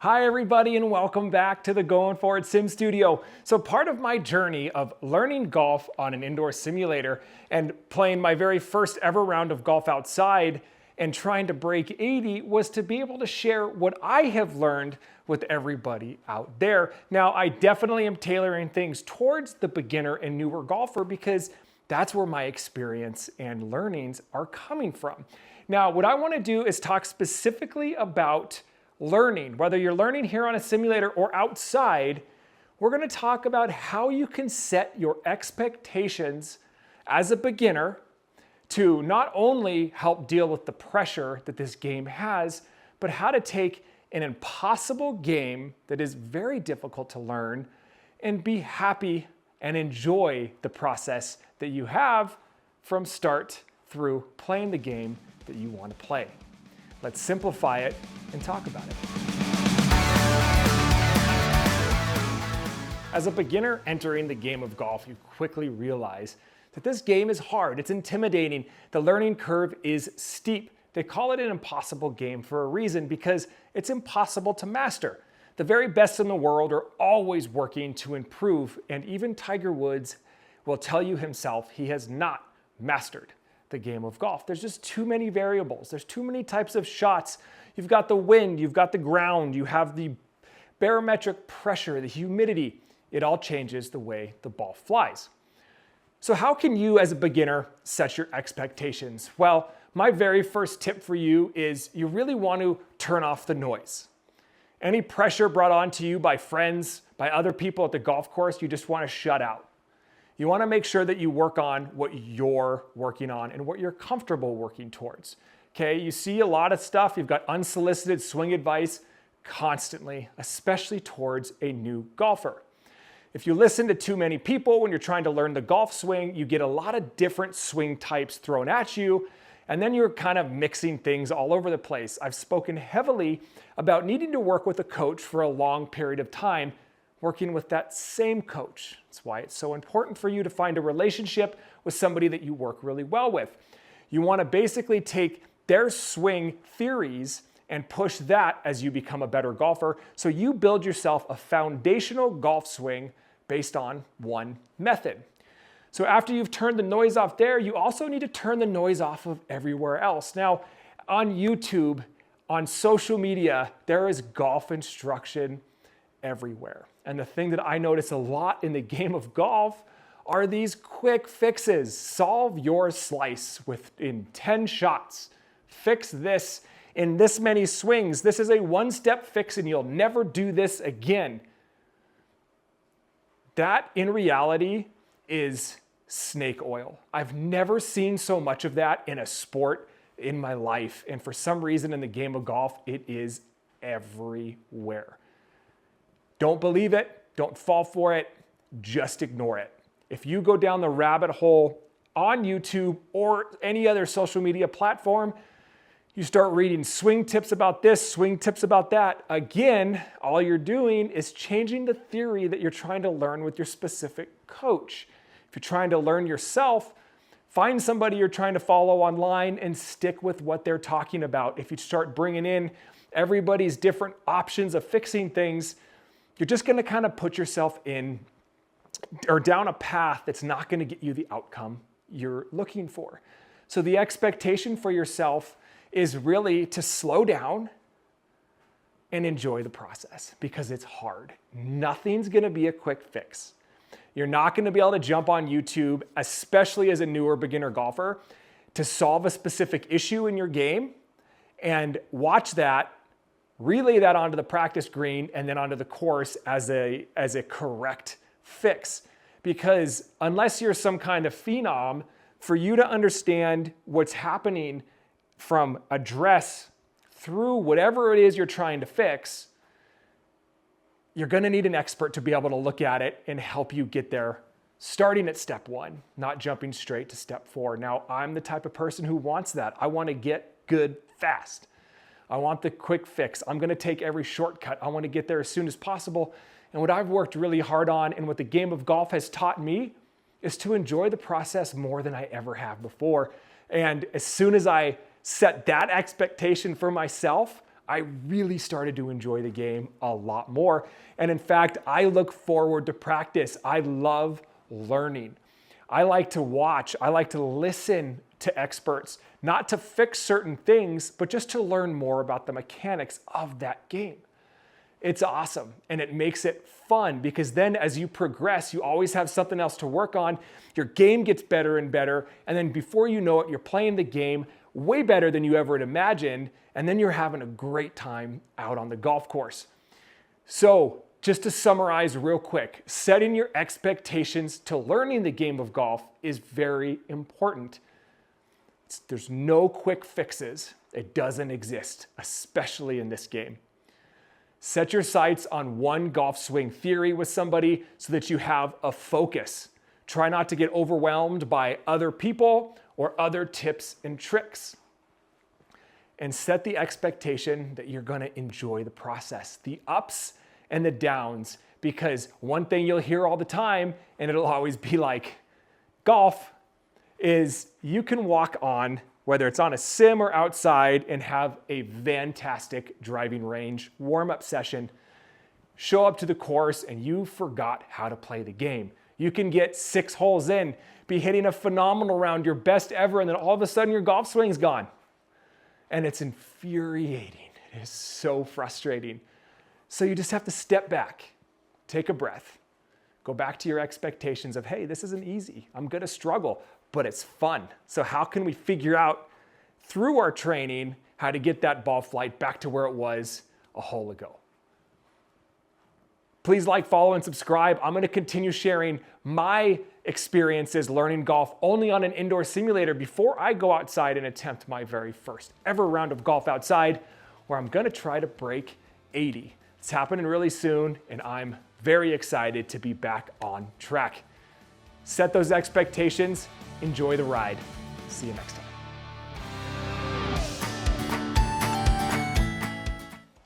Hi everybody and welcome back to the Going Forward Sim Studio. So part of my journey of learning golf on an indoor simulator and playing my very first ever round of golf outside and trying to break 80 was to be able to share what I have learned with everybody out there. Now I definitely am tailoring things towards the beginner and newer golfer because that's where my experience and learnings are coming from. Now what I want to do is talk specifically about learning. Whether you're learning here on a simulator or outside, we're going to talk about how you can set your expectations as a beginner to not only help deal with the pressure that this game has, but how to take an impossible game that is very difficult to learn and be happy and enjoy the process that you have from start through playing the game that you want to play. Let's simplify it and talk about it. As a beginner entering the game of golf, you quickly realize that this game is hard, it's intimidating, the learning curve is steep. They call it an impossible game for a reason because it's impossible to master. The very best in the world are always working to improve, and even Tiger Woods will tell you himself he has not mastered the game of golf. There's just too many variables. There's too many types of shots. You've got the wind, you've got the ground, you have the barometric pressure, the humidity. It all changes the way the ball flies. So how can you as a beginner set your expectations? Well, my very first tip for you is you really want to turn off the noise. Any pressure brought on to you by friends, by other people at the golf course, you just want to shut out. You want to make sure that you work on what you're working on and what you're comfortable working towards. Okay, you see a lot of stuff. You've got unsolicited swing advice constantly, especially towards a new golfer. If you listen to too many people when you're trying to learn the golf swing, you get a lot of different swing types thrown at you, and then you're kind of mixing things all over the place. I've spoken heavily about needing to work with a coach for a long period of time, working with that same coach. That's why it's so important for you to find a relationship with somebody that you work really well with. You want to basically take their swing theories and push that as you become a better golfer. So you build yourself a foundational golf swing based on one method. So after you've turned the noise off there, you also need to turn the noise off of everywhere else. Now, on YouTube, on social media, there is golf instruction everywhere. And the thing that I notice a lot in the game of golf are these quick fixes. Solve your slice within 10 shots. Fix this in this many swings. This is a one-step fix and you'll never do this again. That in reality is snake oil. I've never seen so much of that in a sport in my life. And for some reason in the game of golf, it is everywhere. Don't believe it, don't fall for it, just ignore it. If you go down the rabbit hole on YouTube or any other social media platform, you start reading swing tips about this, swing tips about that. Again, all you're doing is changing the theory that you're trying to learn with your specific coach. If you're trying to learn yourself, find somebody you're trying to follow online and stick with what they're talking about. If you start bringing in everybody's different options of fixing things, you're just going to kind of put yourself in or down a path that's not going to get you the outcome you're looking for. So the expectation for yourself is really to slow down and enjoy the process because it's hard. Nothing's going to be a quick fix. You're not going to be able to jump on YouTube, especially as a newer beginner golfer, to solve a specific issue in your game and watch that, relay that onto the practice green and then onto the course as a correct fix. Because unless you're some kind of phenom, for you to understand what's happening from address through whatever it is you're trying to fix, you're going to need an expert to be able to look at it and help you get there, starting at step one, not jumping straight to step four. Now, I'm the type of person who wants that. I want to get good fast. I want the quick fix. I'm going to take every shortcut. I want to get there as soon as possible. And what I've worked really hard on and what the game of golf has taught me is to enjoy the process more than I ever have before. And as soon as I set that expectation for myself, I really started to enjoy the game a lot more. And in fact, I look forward to practice. I love learning. I like to watch, I like to listen to experts, not to fix certain things, but just to learn more about the mechanics of that game. It's awesome, and it makes it fun because then as you progress, you always have something else to work on. Your game gets better and better, and then before you know it, you're playing the game way better than you ever had imagined, and then you're having a great time out on the golf course. So, just to summarize real quick, setting your expectations to learning the game of golf is very important. There's no quick fixes. It doesn't exist, especially in this game. Set your sights on one golf swing theory with somebody so that you have a focus. Try not to get overwhelmed by other people or other tips and tricks. And set the expectation that you're going to enjoy the process, the ups and the downs, because one thing you'll hear all the time, and it'll always be like golf, is you can walk on, whether it's on a sim or outside, and have a fantastic driving range warm-up session. Show up to the course and you forgot how to play the game. You can get 6 holes in, be hitting a phenomenal round, your best ever, and then all of a sudden your golf swing's gone. And it's infuriating. It is so frustrating. So you just have to step back, take a breath, go back to your expectations of, hey, this isn't easy. I'm gonna struggle, but it's fun. So how can we figure out through our training how to get that ball flight back to where it was a hole ago? Please like, follow, and subscribe. I'm gonna continue sharing my experiences learning golf only on an indoor simulator before I go outside and attempt my very first ever round of golf outside, where I'm gonna try to break 80. It's happening really soon, and I'm very excited to be back on track. Set those expectations, enjoy the ride. See you next time.